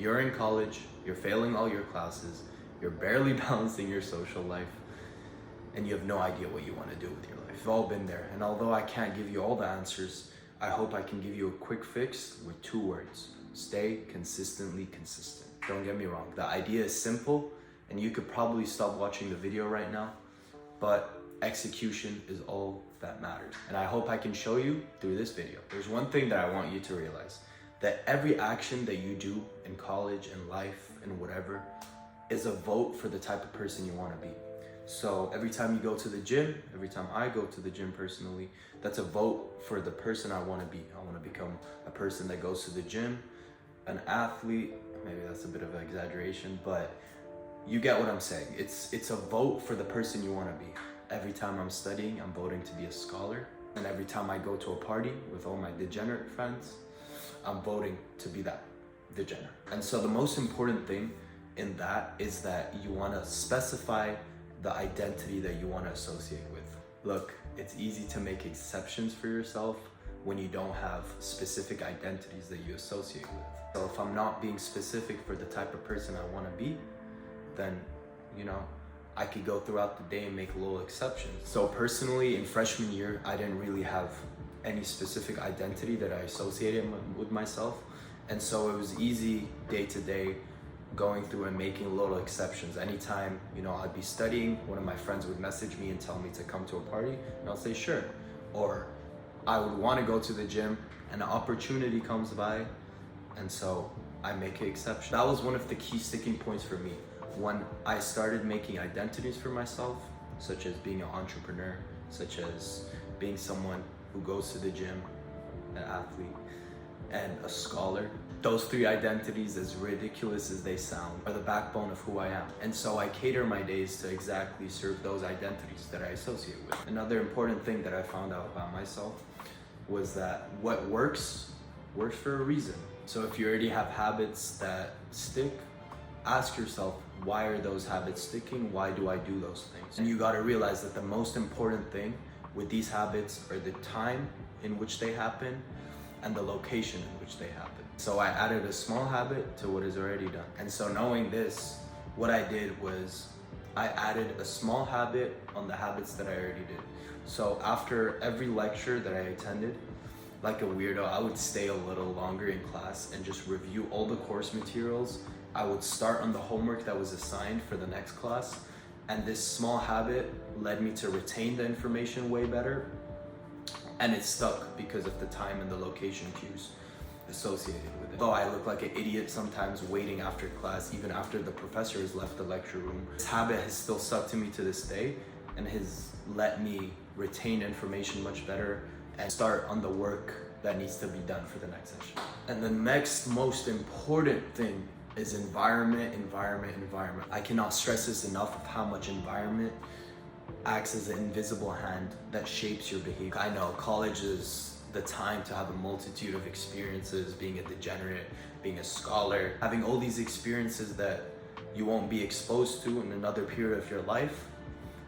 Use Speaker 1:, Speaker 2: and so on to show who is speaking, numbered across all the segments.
Speaker 1: You're in college, you're failing all your classes, you're barely balancing your social life, and you have no idea what you want to do with your life. We've all been there, and although I can't give you all the answers, I hope I can give you a quick fix with 2 words. Stay consistently consistent. Don't get me wrong, the idea is simple, and you could probably stop watching the video right now, but execution is all that matters. And I hope I can show you through this video. There's one thing that I want you to realize, that every action that you do in college, in life, in whatever, is a vote for the type of person you want to be. So every time you go to the gym, every time I go to the gym personally, that's a vote for the person I want to be. I want to become a person that goes to the gym, an athlete. Maybe that's a bit of an exaggeration, but you get what I'm saying. It's a vote for the person you want to be. Every time I'm studying, I'm voting to be a scholar. And every time I go to a party with all my degenerate friends, I'm voting to be that degenerate. And so the most important thing in that is that you want to specify the identity that you want to associate with. Look, it's easy to make exceptions for yourself when you don't have specific identities that you associate with. So if I'm not being specific for the type of person I want to be, then, I could go throughout the day and make little exceptions. So personally, in freshman year, I didn't really have any specific identity that I associated with myself. And so it was easy day to day going through and making little exceptions. Anytime, I'd be studying, one of my friends would message me and tell me to come to a party, and I'll say sure. Or I would want to go to the gym and an opportunity comes by, and so I make an exception. That was one of the key sticking points for me. When I started making identities for myself, such as being an entrepreneur, such as being someone who goes to the gym, an athlete, and a scholar. Those 3 identities, as ridiculous as they sound, are the backbone of who I am. And so I cater my days to exactly serve those identities that I associate with. Another important thing that I found out about myself was that what works for a reason. So if you already have habits that stick, ask yourself, why are those habits sticking? Why do I do those things? And you gotta realize that the most important thing with these habits are the time in which they happen and the location in which they happen. So I added a small habit to what is already done. And so knowing this, what I did was I added a small habit on the habits that I already did. So after every lecture that I attended, like a weirdo, I would stay a little longer in class and just review all the course materials. I would start on the homework that was assigned for the next class. And this small habit led me to retain the information way better. And it stuck because of the time and the location cues associated with it. Though I look like an idiot sometimes waiting after class, even after the professor has left the lecture room, this habit has still stuck to me to this day and has let me retain information much better and start on the work that needs to be done for the next session. And the next most important thing is environment. I cannot stress this enough of how much environment acts as an invisible hand that shapes your behavior. I know college is the time to have a multitude of experiences, being a degenerate, being a scholar, having all these experiences that you won't be exposed to in another period of your life.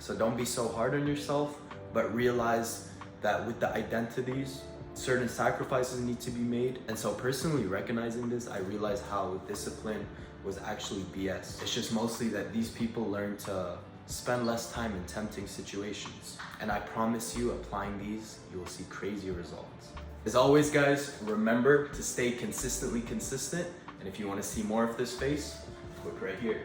Speaker 1: So don't be so hard on yourself, but realize that with the identities, certain sacrifices need to be made. And so personally recognizing this, I realized how discipline was actually BS. It's just mostly that these people learn to spend less time in tempting situations. And I promise you, applying these, you will see crazy results. As always, guys, remember to stay consistently consistent. And if you want to see more of this face, click right here.